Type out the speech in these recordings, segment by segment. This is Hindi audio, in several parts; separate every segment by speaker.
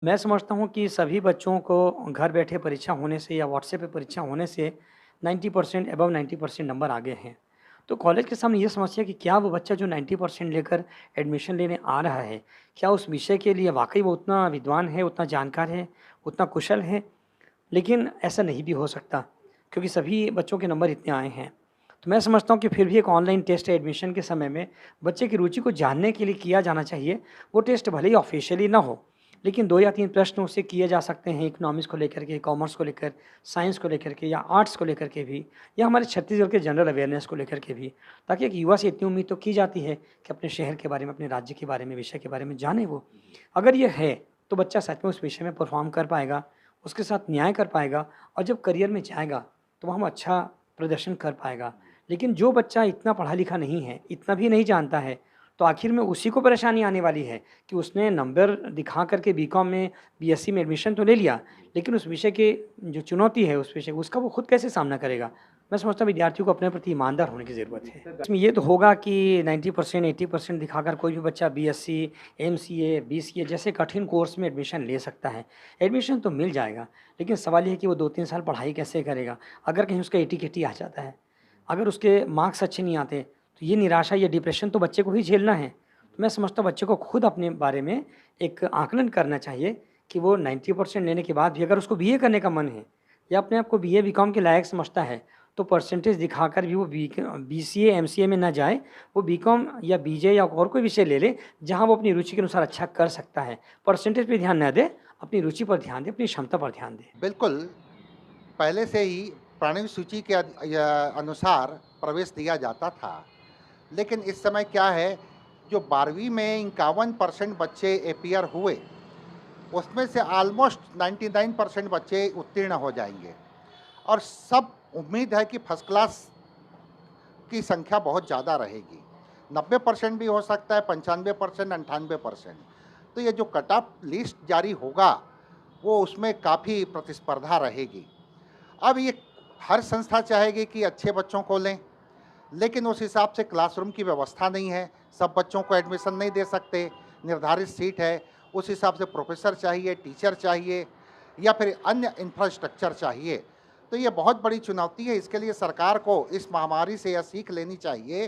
Speaker 1: मैं समझता हूँ कि सभी बच्चों को घर बैठे परीक्षा होने से या व्हाट्सएप पे परीक्षा होने से 90% अबव 90% नंबर आ गए हैं। तो कॉलेज के सामने ये समस्या है कि क्या वो बच्चा जो 90% लेकर एडमिशन लेने आ रहा है, क्या उस विषय के लिए वाक़ई वो उतना विद्वान है, उतना जानकार है, उतना कुशल है? लेकिन ऐसा नहीं भी हो सकता, क्योंकि सभी बच्चों के नंबर इतने आए हैं। तो मैं समझता हूँ कि फिर भी एक ऑनलाइन टेस्ट एडमिशन के समय में बच्चे की रुचि को जानने के लिए किया जाना चाहिए। वो टेस्ट भले ही ऑफ़िशियली ना हो, लेकिन 2 या 3 प्रश्न उससे किए जा सकते हैं इकोनॉमिक्स को लेकर के, कॉमर्स को लेकर, साइंस को लेकर के या आर्ट्स को लेकर के भी या हमारे छत्तीसगढ़ के जनरल अवेयरनेस को लेकर के भी। ताकि एक युवा से इतनी उम्मीद तो की जाती है कि अपने शहर के बारे में, अपने राज्य के बारे में, विषय के बारे में जाने वो। अगर ये है, तो बच्चा सच में उस विषय में परफ़ॉर्म कर पाएगा, उसके साथ न्याय कर पाएगा और जब करियर में जाएगा, तो वहाँ वो अच्छा प्रदर्शन कर पाएगा। लेकिन जो बच्चा इतना पढ़ा-लिखा नहीं है, इतना भी नहीं जानता है, तो आखिर में उसी को परेशानी आने वाली है कि उसने नंबर दिखा कर के बीकॉम में, बीएससी में एडमिशन तो ले लिया, लेकिन उस विषय की जो चुनौती है उस विषय उसका वो खुद कैसे सामना करेगा? मैं समझता हूँ विद्यार्थियों को अपने प्रति ईमानदार होने की ज़रूरत है। इसमें ये तो होगा कि 90% 80% दिखाकर कोई भी बच्चा बीएससी, एमसीए, बीसीए जैसे कठिन कोर्स में एडमिशन ले सकता है। एडमिशन तो मिल जाएगा, लेकिन सवाल ये है कि वो 2-3 साल पढ़ाई कैसे करेगा? अगर कहीं उसका एटी-केटी आ जाता है, अगर उसके मार्क्स अच्छे नहीं आते, तो ये निराशा, ये डिप्रेशन तो बच्चे को ही झेलना है। तो मैं समझता हूँ बच्चे को खुद अपने बारे में एक आकलन करना चाहिए कि वो 90% लेने के बाद भी अगर उसको बीए करने का मन है या अपने आप को बीए, बीकॉम के लायक समझता है, तो परसेंटेज दिखाकर भी वो बीसीए, एमसीए में ना जाए, वो बीकॉम या बीजे या और कोई विषय ले ले, जहाँ वो अपनी रुचि के अनुसार अच्छा कर सकता है। परसेंटेज पे ध्यान ना दे, अपनी रुचि पर ध्यान दे, अपनी क्षमता पर ध्यान दे।
Speaker 2: बिल्कुल, पहले से ही प्राणिक सूची के अनुसार प्रवेश दिया जाता था। लेकिन इस समय क्या है, जो 12वीं में 51% बच्चे अपीयर हुए, उसमें से ऑलमोस्ट 99% बच्चे उत्तीर्ण हो जाएँगे और सब उम्मीद है कि फर्स्ट क्लास की संख्या बहुत ज़्यादा रहेगी। 90% भी हो सकता है, 95%, 98%। तो ये जो कट ऑफ लिस्ट जारी होगा, वो उसमें काफ़ी प्रतिस्पर्धा रहेगी। अब ये हर संस्था चाहेगी कि अच्छे बच्चों को लें, लेकिन उस हिसाब से क्लासरूम की व्यवस्था नहीं है, सब बच्चों को एडमिशन नहीं दे सकते, निर्धारित सीट है, उस हिसाब से प्रोफ़ेसर चाहिए, टीचर चाहिए या फिर अन्य इंफ्रास्ट्रक्चर चाहिए। तो ये बहुत बड़ी चुनौती है, इसके लिए सरकार को इस महामारी से यह सीख लेनी चाहिए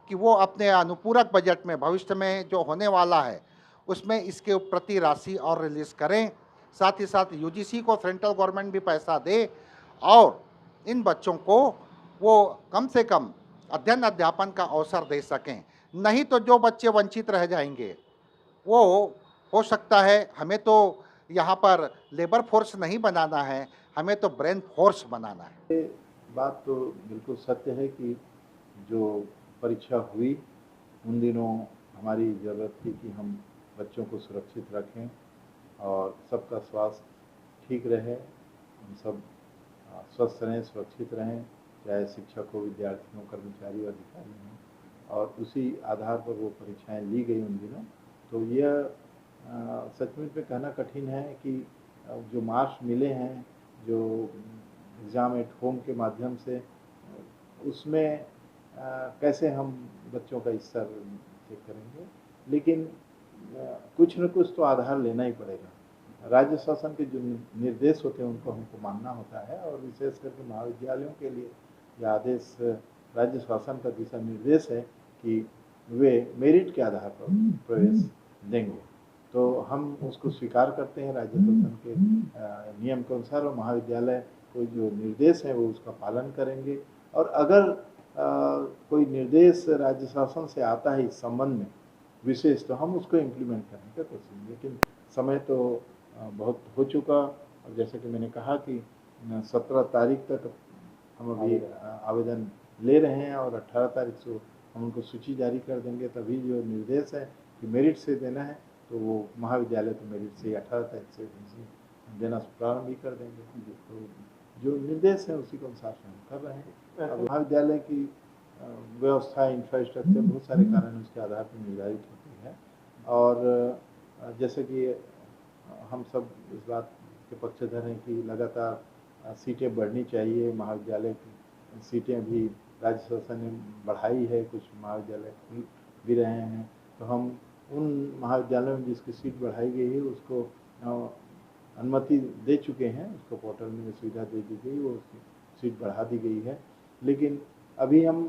Speaker 2: कि वो अपने अनुपूरक बजट में भविष्य में जो होने वाला है, उसमें इसके प्रति राशि और रिलीज़ करें। साथ ही साथ यूजीसी को सेंट्रल गवर्नमेंट भी पैसा दे और इन बच्चों को वो कम से कम अध्ययन अध्यापन का अवसर दे सकें। नहीं तो जो बच्चे वंचित रह जाएँगे, वो हो सकता है हमें तो यहाँ पर लेबर फ़ोर्स नहीं बनाना है, हमें तो ब्रेन फ़ोर्स बनाना है।
Speaker 3: ये बात तो बिल्कुल सत्य है कि जो परीक्षा हुई उन दिनों हमारी ज़रूरत थी कि हम बच्चों को सुरक्षित रखें और सबका स्वास्थ्य ठीक रहे, हम सब स्वस्थ रहें, सुरक्षित रहें, चाहे शिक्षक हो, विद्यार्थी हों, कर्मचारी, अधिकारी हों और उसी आधार पर वो परीक्षाएं ली गई उन दिनों। तो यह सचमुच में कहना कठिन है कि जो मार्क्स मिले हैं, जो एग्ज़ाम एट होम के माध्यम से उसमें कैसे हम बच्चों का स्तर चेक करेंगे, लेकिन कुछ न कुछ तो आधार लेना ही पड़ेगा। राज्य शासन के जो निर्देश होते हैं उनको हमको मानना होता है और विशेष करके महाविद्यालयों के लिए यह आदेश राज्य शासन का दिशा निर्देश है कि वे मेरिट के आधार पर प्रवेश देंगे। तो हम उसको स्वीकार करते हैं राज्य शासन के नियम के अनुसार और महाविद्यालय को जो निर्देश है वो उसका पालन करेंगे और अगर कोई निर्देश राज्य शासन से आता है इस संबंध में विशेष, तो हम उसको इम्प्लीमेंट करने का कोशिश, लेकिन समय तो बहुत हो चुका और जैसे कि मैंने कहा कि 17 तारीख तक हम अभी आवेदन ले रहे हैं और 18 तारीख से हम उनको सूची जारी कर देंगे। तभी जो निर्देश है कि मेरिट से देना है, तो वो महाविद्यालय तो मेरिट से 18 तारीख से देना प्रारंभ भी कर देंगे। तो जो निर्देश है उसी के अनुसार से हम कर रहे हैं। अब महाविद्यालय की व्यवस्था, इंफ्रास्ट्रक्चर बहुत सारे कारण उसके आधार पर निर्धारित होती है और जैसे कि हम सब इस बात के पक्षधर हैं कि लगातार सीटें बढ़नी चाहिए। महाविद्यालय की सीटें भी राज्य शासन ने बढ़ाई है, कुछ महाविद्यालय खुल भी रहे हैं, तो हम उन महाविद्यालयों में जिसकी सीट बढ़ाई गई है उसको अनुमति दे चुके हैं, उसको पोर्टल में सुविधा दे दी गई, वो सीट बढ़ा दी गई है। लेकिन अभी हम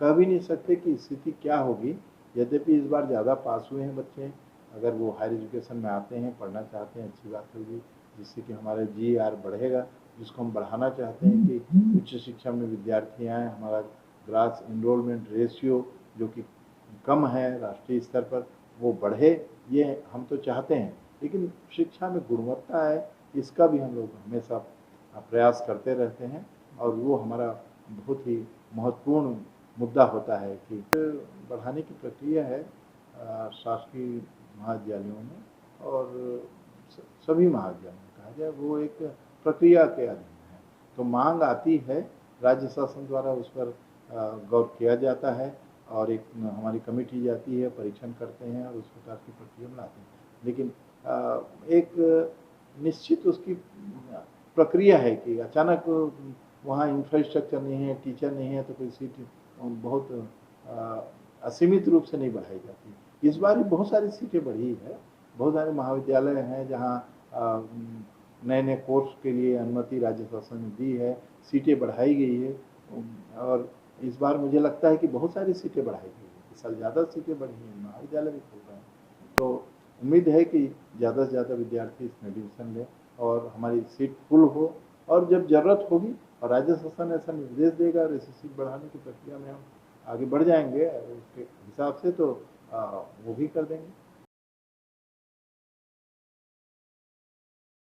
Speaker 3: कह भी नहीं सकते कि स्थिति क्या होगी। यद्यपि इस बार ज़्यादा पास हुए हैं बच्चे, अगर वो हायर एजुकेशन में आते हैं, पढ़ना चाहते हैं, अच्छी बात होगी, जिससे कि हमारा GR बढ़ेगा, जिसको हम बढ़ाना चाहते हैं कि उच्च शिक्षा में विद्यार्थी आएँ। हमारा ग्रास एनरोलमेंट रेशियो जो कि कम है राष्ट्रीय स्तर पर, वो बढ़े, ये हम तो चाहते हैं। लेकिन शिक्षा में गुणवत्ता है, इसका भी हम लोग हमेशा प्रयास करते रहते हैं, और वो हमारा बहुत ही महत्वपूर्ण मुद्दा होता है कि बढ़ाने की प्रक्रिया है शासकीय महाविद्यालयों में और सभी महाविद्यालयों में कहा जाए, वो एक प्रक्रिया के अधीन है। तो मांग आती है, राज्य शासन द्वारा उस पर गौर किया जाता है, और एक हमारी कमेटी जाती है, परीक्षण करते हैं और उस प्रकार की प्रक्रिया बनाते हैं। लेकिन एक निश्चित उसकी प्रक्रिया है कि अचानक वहाँ इंफ्रास्ट्रक्चर नहीं है, टीचर नहीं है, तो कोई सीट बहुत असीमित रूप से नहीं बढ़ाई जाती। इस बार भी बहुत सारी सीटें बढ़ी है, बहुत सारे महाविद्यालय हैं जहाँ नए नए कोर्स के लिए अनुमति राज्य शासन ने दी है, सीटें बढ़ाई गई है, और इस बार मुझे लगता है कि बहुत सारी सीटें बढ़ाई गई है। इस साल ज़्यादा सीटें बढ़ी हैं, महाविद्यालय भी खुल रहे हैं, तो उम्मीद है कि ज़्यादा से ज़्यादा विद्यार्थी इसमें एडमिशन लें और हमारी सीट फुल हो। और जब ज़रूरत होगी और राज्य शासन ऐसा निर्देश देगा और ऐसी सीट बढ़ाने की प्रक्रिया में हम आगे बढ़ जाएंगे, उसके हिसाब से तो वो भी कर देंगे।